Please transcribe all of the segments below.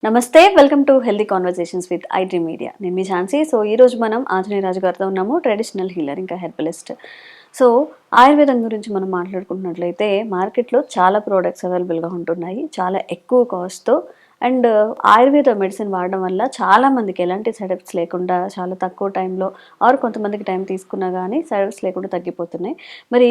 నమస్తే, welcome to healthy conversations with IT media. నేను మీ Jhansi. So ఈరోజు మనం ఆంజనేయ రాజు గారితో ఉన్నాము, ట్రెడిషనల్ హీలర్ ఇంకా హెర్బలిస్ట్. సో ఆయుర్వేదం గురించి మనం మాట్లాడుకుంటున్నట్లయితే మార్కెట్లో చాలా ప్రోడక్ట్స్ అవైలబుల్గా ఉంటున్నాయి, చాలా ఎక్కువ కాస్ట్తో. అండ్ ఆయుర్వేద మెడిసిన్ వాడడం వల్ల చాలామందికి ఎలాంటి సైడ్ ఎఫెక్ట్స్ లేకుండా చాలా తక్కువ టైంలో ఆర్ కొంతమందికి టైం తీసుకున్నా కానీ సైడ్ ఎఫెక్ట్స్ లేకుండా తగ్గిపోతున్నాయి. మరి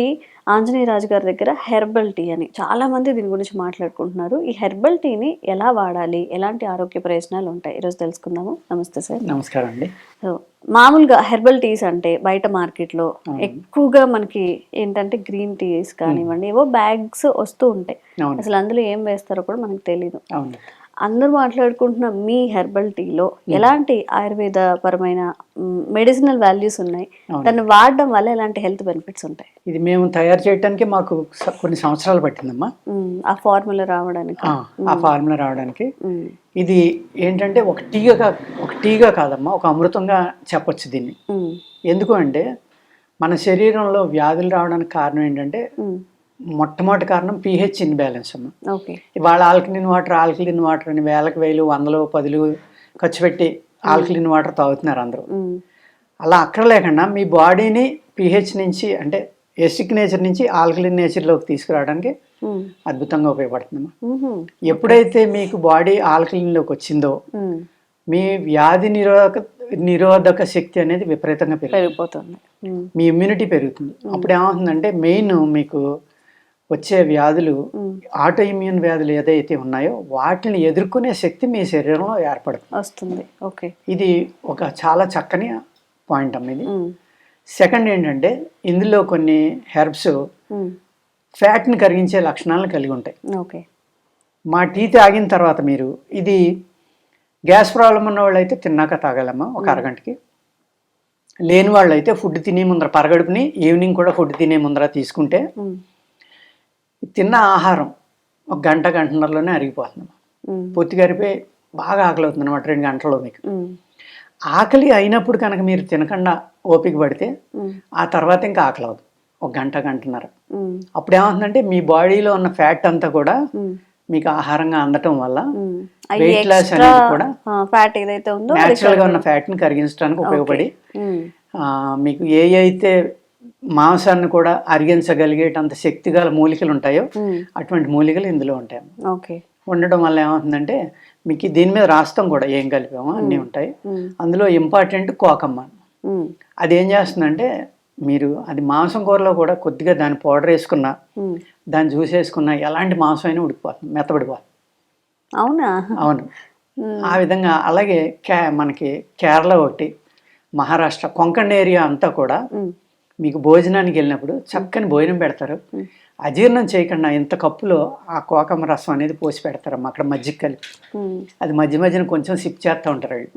ఆంజనేయ రాజు గారి దగ్గర హెర్బల్ టీ అని చాలామంది దీని గురించి మాట్లాడుకుంటున్నారు. ఈ హెర్బల్ టీని ఎలా వాడాలి, ఎలాంటి ఆరోగ్య ప్రయోజనాలు ఉంటాయి, ఈరోజు తెలుసుకుందాము. నమస్తే సార్. నమస్కారం అండి. సో మామూలుగా హెర్బల్ టీస్ అంటే బయట మార్కెట్లో ఎక్కువగా మనకి ఏంటంటే గ్రీన్ టీస్ కానివ్వండి, ఏవో బ్యాగ్స్ వస్తూ ఉంటాయి. అసలు అందులో ఏం వేస్తారో కూడా మనకు తెలియదు. అందరూ మాట్లాడుకుంటున్న మీ హెర్బల్ టీలో ఎలాంటి ఆయుర్వేద పరమైన మెడిసినల్ వాల్యూస్ ఉన్నాయి, దాన్ని వాడడం వల్ల ఎలాంటి హెల్త్ బెనిఫిట్స్ ఉంటాయి? ఇది మేము తయారు చేయడానికి మాకు కొన్ని సంవత్సరాలు పట్టిందమ్మా ఆ ఫార్ములా రావడానికి. ఇది ఏంటంటే ఒక టీగా కాదమ్మా, ఒక అమృతంగా చెప్పొచ్చు దీన్ని. ఎందుకు అంటే మన శరీరంలో వ్యాధులు రావడానికి కారణం ఏంటంటే మొట్టమొదటి కారణం pH ఇన్బ్యాలెన్స్ అమ్మ. ఇవాళ ఆల్కలిన్ వాటర్ అని వేలకు వేలు వందలు పదులు ఖర్చు పెట్టి ఆల్కలిన్ వాటర్ తాగుతున్నారు అందరూ. అలా అక్కర్లేకుండా మీ బాడీని pH నుంచి అంటే ఎసిక్ నేచర్ నుంచి ఆల్కలిన్ నేచర్లోకి తీసుకురావడానికి అద్భుతంగా ఉపయోగపడుతుందమ్మా. ఎప్పుడైతే మీకు బాడీ ఆల్కలిన్లోకి వచ్చిందో మీ వ్యాధి నిరోధక శక్తి అనేది విపరీతంగా పెరిగిపోతుంది, మీ ఇమ్యూనిటీ పెరుగుతుంది. అప్పుడు ఏమవుతుందంటే మెయిన్ మీకు వచ్చే వ్యాధులు ఆటో ఇమ్యూన్ వ్యాధులు ఏదైతే ఉన్నాయో వాటిని ఎదుర్కొనే శక్తి మీ శరీరంలో ఏర్పడుతుంది. ఇది ఒక చాలా చక్కని పాయింట్ అమ్మ. ఇది సెకండ్ ఏంటంటే ఇందులో కొన్ని హెర్బ్స్ ఫ్యాట్ని కరిగించే లక్షణాలను కలిగి ఉంటాయి. మా టీ తాగిన తర్వాత మీరు ఇది గ్యాస్ ప్రాబ్లం ఉన్న వాళ్ళు అయితే తిన్నాక తాగాలమ్మా ఒక అరగంటకి. లేని వాళ్ళు అయితే ఫుడ్ తినే ముందర పరగడుపుని ఈవినింగ్ కూడా ఫుడ్ తినే ముందర తీసుకుంటే తిన్న ఆహారం ఒక గంటన్నరలోనే అరిగిపోతుంది. పొత్తిగా అరిపోయి బాగా ఆకలి అవుతుంది అనమాట 2 గంటల్లో. మీకు ఆకలి అయినప్పుడు కనుక మీరు తినకుండా ఓపిక పడితే ఆ తర్వాత ఇంకా ఆకలి అవుతుంది ఒక గంటన్నర. అప్పుడు ఏమవుతుందంటే మీ బాడీలో ఉన్న ఫ్యాట్ అంతా కూడా మీకు ఆహారంగా అందటం వల్ల వెయిట్ లాస్ అనేది కూడా న్యాచురల్గా ఉన్న ఫ్యాట్ని కరిగించడానికి ఉపయోగపడి మీకు ఏ అయితే మాంసాన్ని కూడా అరిగించగలిగేటంత శక్తి గల మూలికలు ఉంటాయో అటువంటి మూలికలు ఇందులో ఉంటాయి. ఉండడం వల్ల ఏమవుతుందంటే మీకు దీని మీద రాస్తాం కూడా ఏం కలిపామో అన్నీ ఉంటాయి. అందులో ఇంపార్టెంట్ కోకమ్మ. అది ఏం చేస్తుందంటే మీరు అది మాంసం కూరలో కూడా కొద్దిగా దాన్ని పౌడర్ వేసుకున్నా దాన్ని జ్యూస్ వేసుకున్నా ఎలాంటి మాంసం అయినా ఉడికిపోతుంది, మెత్తబడిపోతుంది. అవును. ఆ విధంగా అలాగే మనకి కేరళ ఒకటి, మహారాష్ట్ర కొంకణ్ ఏరియా అంతా కూడా మీకు భోజనానికి వెళ్ళినప్పుడు చక్కని భోజనం పెడతారు. అజీర్ణం చేయకుండా ఇంత కప్పులో ఆ కోకమ్మ రసం అనేది పోసి పెడతారమ్మా అక్కడ మజ్జిగ కలిపి. అది మధ్యన కొంచెం సిప్ చేస్తూ ఉంటారు వాళ్ళు.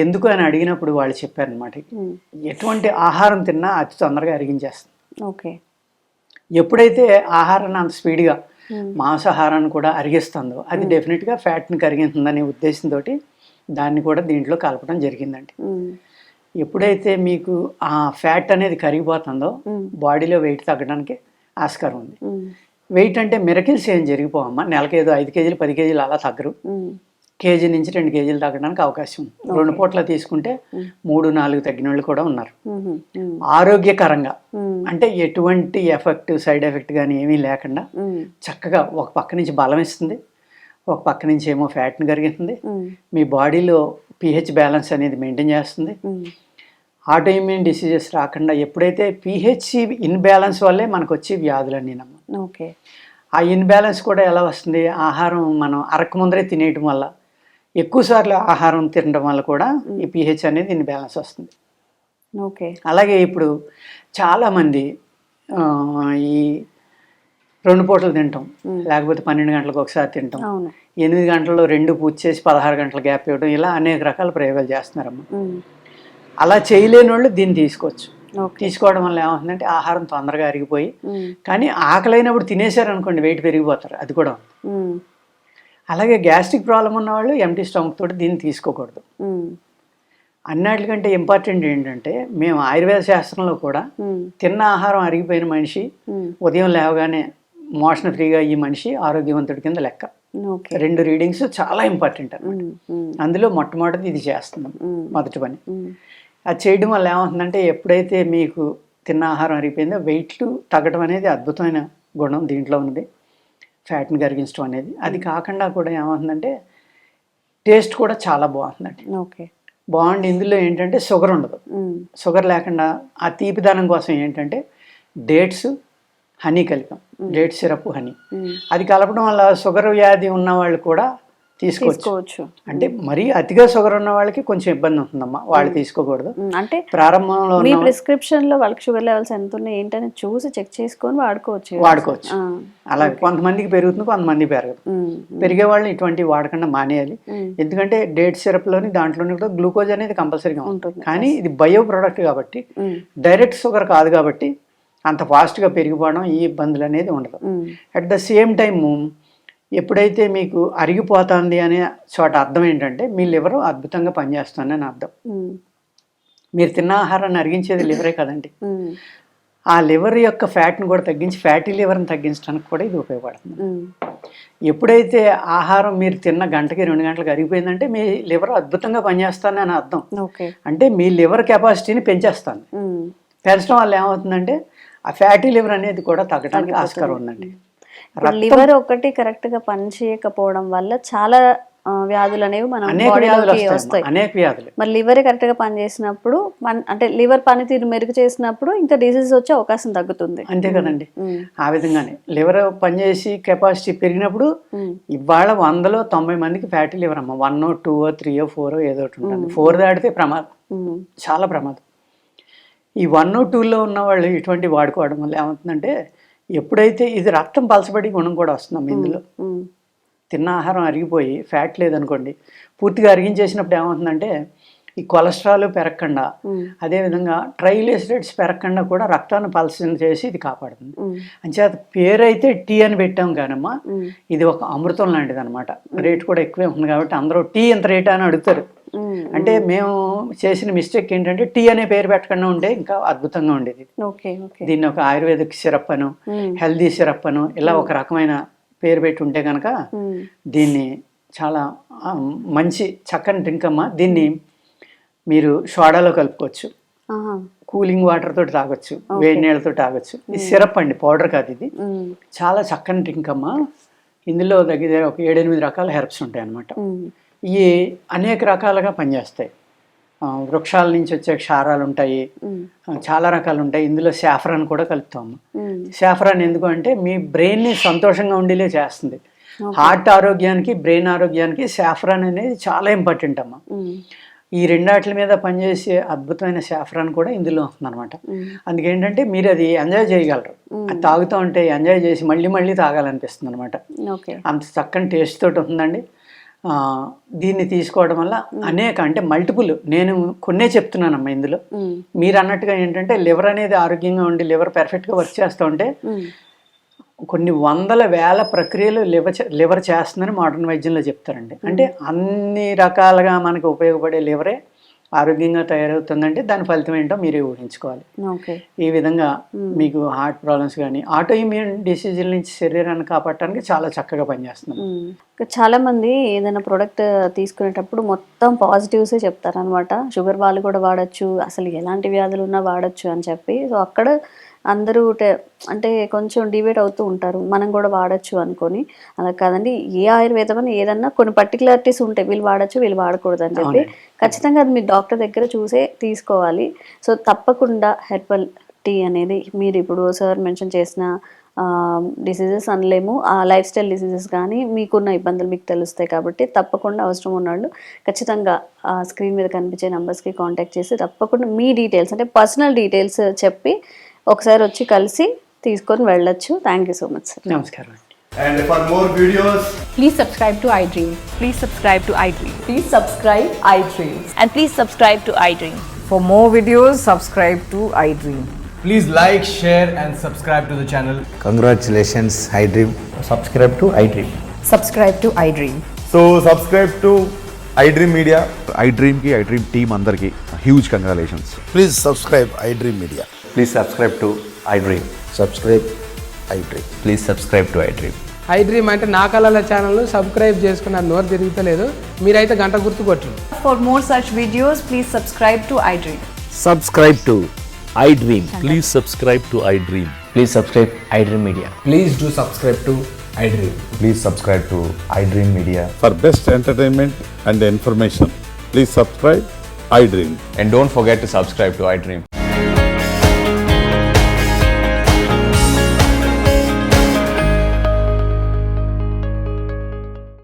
ఎందుకు అని అడిగినప్పుడు వాళ్ళు చెప్పారనమాట, ఎటువంటి ఆహారం తిన్నా అతి తొందరగా అరిగించేస్తుంది. ఎప్పుడైతే ఆహారాన్ని అంత స్పీడ్గా మాంసాహారాన్ని కూడా అరిగిస్తుందో అది డెఫినెట్గా ఫ్యాట్ని కరిగిస్తుందనే ఉద్దేశంతో దాన్ని కూడా దీంట్లో కలపడం జరిగిందండి. ఎప్పుడైతే మీకు ఆ ఫ్యాట్ అనేది కరిగిపోతుందో బాడీలో వెయిట్ తగ్గడానికి ఆస్కారం ఉంది. వెయిట్ అంటే మిరకిల్స్ ఏం జరిగిపోవమ్మా, నెలకి ఏదో 5 కేజీలు 10 కేజీలు అలా తగ్గరు. కేజీ నుంచి 2 కేజీలు తగ్గడానికి అవకాశం ఉంది. 2 పూట్ల తీసుకుంటే 3-4 తగ్గిన వాళ్ళు కూడా ఉన్నారు. ఆరోగ్యకరంగా అంటే ఎటువంటి సైడ్ ఎఫెక్ట్ కానీ ఏమీ లేకుండా చక్కగా ఒక పక్క నుంచి బలం ఇస్తుంది, ఒక పక్క నుంచి ఏమో ఫ్యాట్ని కరిగిస్తుంది, మీ బాడీలో pH బ్యాలెన్స్ అనేది మెయింటైన్ చేస్తుంది, ఆటో ఇమ్యూన్ డిసీజెస్ రాకుండా. ఎప్పుడైతే pH ఇన్బ్యాలెన్స్ వల్లే మనకు వచ్చే వ్యాధులన్నీ ఆ ఇన్బ్యాలెన్స్ కూడా ఎలా వస్తుంది, ఆహారం మనం అరకముందరే తినేయటం వల్ల, ఎక్కువసార్లు ఆహారం తినడం వల్ల కూడా ఈ pH అనేది ఇన్బ్యాలెన్స్ వస్తుంది. అలాగే ఇప్పుడు చాలామంది ఈ 2 పూటలు తింటాం, లేకపోతే 12 గంటలకు ఒకసారి తింటాం, 8 గంటల్లో 2 పూజ చేసి 16 గంటల గ్యాప్ ఇవ్వడం, ఇలా అనేక రకాల ప్రయోగాలు చేస్తున్నారమ్మా. అలా చేయలేని వాళ్ళు దీన్ని తీసుకోవడం వల్ల ఏమవుతుందంటే ఆహారం తొందరగా అరిగిపోయి, కానీ ఆకలైనప్పుడు తినేశారనుకోండి వెయిట్ పెరిగిపోతారు, అది కూడా. అలాగే గ్యాస్ట్రిక్ ప్రాబ్లం ఉన్న వాళ్ళు ఎంటీ స్టమక్ తోటి దీన్ని తీసుకోకూడదు. అన్నిటికంటే ఇంపార్టెంట్ ఏంటంటే మేము ఆయుర్వేద శాస్త్రంలో కూడా తిన్న ఆహారం అరిగిపోయిన మనిషి ఉదయం లేవగానే మోషన్ ఫ్రీగా ఈ మనిషి ఆరోగ్యవంతుడి కింద లెక్క. ఓకే. 2 రీడింగ్స్ చాలా ఇంపార్టెంట్ అనమాట. అందులో మొట్టమొదటిది ఇది చేస్తున్నాం, మొదటి పని. అది చేయడం వల్ల ఏమవుతుందంటే ఎప్పుడైతే మీకు తిన్న ఆహారం అరిగిపోయిందో వెయిట్లు తగ్గడం అనేది అద్భుతమైన గుణం దీంట్లో ఉన్నది, ఫ్యాట్ని కరిగించడం అనేది. అది కాకుండా కూడా ఏమవుతుందంటే టేస్ట్ కూడా చాలా బాగుంటుందండి. ఓకే. బాగుండి ఇందులో ఏంటంటే షుగర్ ఉండదు. షుగర్ లేకుండా ఆ తీపిదనం కోసం ఏంటంటే డేట్స్, హనీ కలిపాం. Date syrup, honey. అది కలపడం వల్ల షుగర్ వ్యాధి ఉన్న వాళ్ళు కూడా తీసుకోవచ్చు. అంటే మరీ అతిగా షుగర్ ఉన్న వాళ్ళకి కొంచెం ఇబ్బంది ఉంటుందమ్మా, వాళ్ళు తీసుకోకూడదు. అంటే ప్రారంభంలో మీ ప్రిస్క్రిప్షన్ లో వాళ్ళకి షుగర్ లెవెల్స్ ఎంత ఉన్నాయి ఏంటని చూసి చెక్ చేసుకొని వాడుకోవచ్చు. అలాగే కొంతమందికి పెరుగుతుంది, కొంతమంది పెరగదు. పెరిగే వాళ్ళని ఇటువంటివి వాడకుండా మానేయాలి. ఎందుకంటే డేట్ సిరప్ లోని దాంట్లోని కూడా గ్లూకోజ్ అనేది కంపల్సరీగా ఉంటుంది. కానీ ఇది బయో ప్రోడక్ట్ కాబట్టి, డైరెక్ట్ షుగర్ కాదు కాబట్టి అంత ఫాస్ట్గా పెరిగిపోవడం, ఈ ఇబ్బందులు అనేది ఉండదు. అట్ ద సేమ్ టైము ఎప్పుడైతే మీకు అరిగిపోతుంది అనే చోట అర్థం ఏంటంటే మీ లివర్ అద్భుతంగా పనిచేస్తుందని అర్థం. మీరు తిన్న ఆహారాన్ని అరిగించేది లివరే కదండి. ఆ లివర్ యొక్క ఫ్యాట్ని కూడా తగ్గించి ఫ్యాటీ లివర్ని తగ్గించడానికి కూడా ఇది ఉపయోగపడుతుంది. ఎప్పుడైతే ఆహారం మీరు తిన్న గంటకి 2 గంటలకు అరిగిపోయిందంటే మీ లివర్ అద్భుతంగా పనిచేస్తుందని అర్థం. అంటే మీ లివర్ కెపాసిటీని పెంచేస్తాను. పెంచడం వల్ల ఏమవుతుందంటే ఆ ఫ్యాటీ లివర్ అనేది కూడా తగ్గడానికి ఆస్కారం ఉందండి. లివర్ ఒకటి కరెక్ట్ గా పని చేయకపోవడం వల్ల చాలా వ్యాధులు అనేవి మన బాడీలోకి వస్తాయి. అనేక వ్యాధులు. మరి లివర్ కరెక్ట్ గా పని చేసినప్పుడు అంటే లివర్ పనితీరు మెరుగు చేసినప్పుడు ఇంకా డిసీజ్ వచ్చే అవకాశం తగ్గుతుంది. అంతే కదండి. ఆ విధంగానే లివర్ పనిచేసి కెపాసిటీ పెరిగినప్పుడు ఇవాళ 100లో 90 మందికి ఫ్యాటీ లివర్ అమ్మ. 1, 2, 3, 4 ఏదో ఒకటి ఉంటుంది. 4 దాటితే ప్రమాదం, చాలా ప్రమాదం. ఈ 1, 2లో ఉన్న వాళ్ళు ఇటువంటి వాడుకోవడం వల్ల ఏమవుతుందంటే ఎప్పుడైతే ఇది రక్తం పలచబడి గుణం కూడా వస్తుందమ్మా ఇందులో. తిన్న ఆహారం అరిగిపోయి ఫ్యాట్ లేదనుకోండి, పూర్తిగా అరిగించేసినప్పుడు ఏమవుతుందంటే ఈ కొలెస్ట్రాల్ పెరగకుండా, అదేవిధంగా ట్రైగ్లిసరైడ్స్ పెరగకుండా కూడా రక్తాన్ని పలచన చేసి ఇది కాపాడుతుంది. అంచేత పేరైతే టీ అని పెట్టాం కానమ్మా, ఇది ఒక అమృతం లాంటిది అనమాట. రేట్ కూడా ఎక్కువే ఉంది కాబట్టి అందరూ టీ ఎంత రేట్ అని అడుగుతారు. అంటే మేము చేసిన మిస్టేక్ ఏంటంటే టీ అనే పేరు పెట్టకుండా ఉంటే ఇంకా అద్భుతంగా ఉండేది. దీన్ని ఒక ఆయుర్వేదిక్ సిరప్ అను, హెల్దీ సిరప్ అను, ఇలా ఒక రకమైన పేరు పెట్టి ఉంటే కనుక దీన్ని చాలా మంచి చక్కని డ్రింక్ అమ్మా. దీన్ని మీరు సోడాలో కలుపుకోవచ్చు, కూలింగ్ వాటర్ తోటి తాగొచ్చు, వేడి నీళ్ళతో తాగొచ్చు. ఇది సిరప్ అండి, పౌడర్ కాదు ఇది. చాలా చక్కని డ్రింక్ అమ్మా. ఇందులో దగ్గర ఒక 7-8 రకాల హెర్బ్స్ ఉంటాయి అన్నమాట. ఇవి అనేక రకాలుగా పనిచేస్తాయి. వృక్షాల నుంచి వచ్చే క్షారాలు ఉంటాయి, చాలా రకాలు ఉంటాయి. ఇందులో సాఫ్రాన్ కూడా కలుపుతాము. సాఫ్రాన్ ఎందుకు అంటే మీ బ్రెయిన్ని సంతోషంగా ఉండేలే చేస్తుంది. హార్ట్ ఆరోగ్యానికి, బ్రెయిన్ ఆరోగ్యానికి సాఫ్రాన్ అనేది చాలా ఇంపార్టెంట్ అమ్మా. ఈ రెండాట్ల మీద పనిచేసే అద్భుతమైన సాఫ్రాన్ కూడా ఇందులో వస్తుంది అనమాట. అందుకేంటంటే మీరు అది ఎంజాయ్ చేయగలరు. అది తాగుతూ ఉంటే ఎంజాయ్ చేసి మళ్ళీ మళ్ళీ తాగాలనిపిస్తుంది అనమాట. అంత చక్కని టేస్ట్ తోటి ఉంటుందండి. దీన్ని తీసుకోవడం వల్ల అనేక అంటే మల్టిపుల్, నేను కొన్నే చెప్తున్నానమ్మా ఇందులో. మీరు అన్నట్టుగా ఏంటంటే లివర్ అనేది ఆరోగ్యంగా ఉండి లివర్ పర్ఫెక్ట్గా వర్క్ చేస్తూ ఉంటే కొన్ని 100,000 ప్రక్రియలు లివర్ చేస్తుందని మోడర్న్ వైద్యంలో చెప్తారండి. అంటే అన్ని రకాలుగా మనకు ఉపయోగపడే లివరే ఆరోగ్యంగా తయారవుతుందంటే దాని ఫలితం ఏంటో మీరే ఊహించుకోవాలి. ఈ విధంగా మీకు హార్ట్ ప్రాబ్లమ్స్ కానీ ఆటో ఇమ్యూన్ డిసీజుల నుంచి శరీరాన్ని కాపాడటానికి చాలా చక్కగా పనిచేస్తుంది. చాలా మంది ఏదైనా ప్రోడక్ట్ తీసుకునేటప్పుడు మొత్తం పాజిటివ్సే చెప్తారు అనమాట. షుగర్ వాళ్ళు కూడా వాడచ్చు, అసలు ఎలాంటి వ్యాధులు ఉన్నా వాడచ్చు అని చెప్పి. సో అక్కడ అందరూ అంటే కొంచెం డిబేట్ అవుతూ ఉంటారు, మనం కూడా వాడచ్చు అనుకొని. అలా కాదండి, ఏ ఆయుర్వేదం అని ఏదన్నా కొన్ని పర్టికులారిటీస్ ఉంటాయి, వీళ్ళు వాడచ్చు వీళ్ళు వాడకూడదు అని చెప్పి. ఖచ్చితంగా అది మీ డాక్టర్ దగ్గర చూసే తీసుకోవాలి. సో తప్పకుండా హెర్బల్ టీ అనేది మీరు ఇప్పుడు సార్ మెన్షన్ చేసిన డిసీజెస్ అనలేము, ఆ లైఫ్ స్టైల్ డిసీజెస్ కానీ మీకున్న ఇబ్బందులు మీకు తెలుస్తాయి కాబట్టి తప్పకుండా అవసరం ఉన్నవాళ్ళు ఖచ్చితంగా స్క్రీన్ మీద కనిపించే నెంబర్స్కి కాంటాక్ట్ చేసి తప్పకుండా మీ డీటెయిల్స్ అంటే పర్సనల్ డీటెయిల్స్ చెప్పి ఒకసారి వచ్చి కలిసి తీసుకొని వెళ్ళొచ్చు. Thank you so much sir. నమస్కారం. And for more videos, please subscribe to iDream. Please subscribe to iDream. Please subscribe iDream. And please subscribe to iDream. For more videos, subscribe to iDream. please like, share and subscribe to the channel. Congratulations, iDream. Subscribe to iDream. Subscribe to iDream. So subscribe to iDream Media. iDream ki iDream team andarki huge congratulations. Please subscribe iDream Media. Please subscribe to iDream. Subscribe iDream. Please subscribe to iDream. I dream అంటే నా కళల ఛానల్ను subscribe చేసుకున్న నోరు తిరుగుతలేదు, మీరైతే గంట గుర్తు కొట్టండి. For more such videos, please subscribe to iDream. Subscribe to iDream. Please subscribe to iDream. Please subscribe iDream Media. Please do subscribe to I dream. Please subscribe to iDream Media. For best entertainment and information, please subscribe iDream. And don't forget to subscribe to iDream.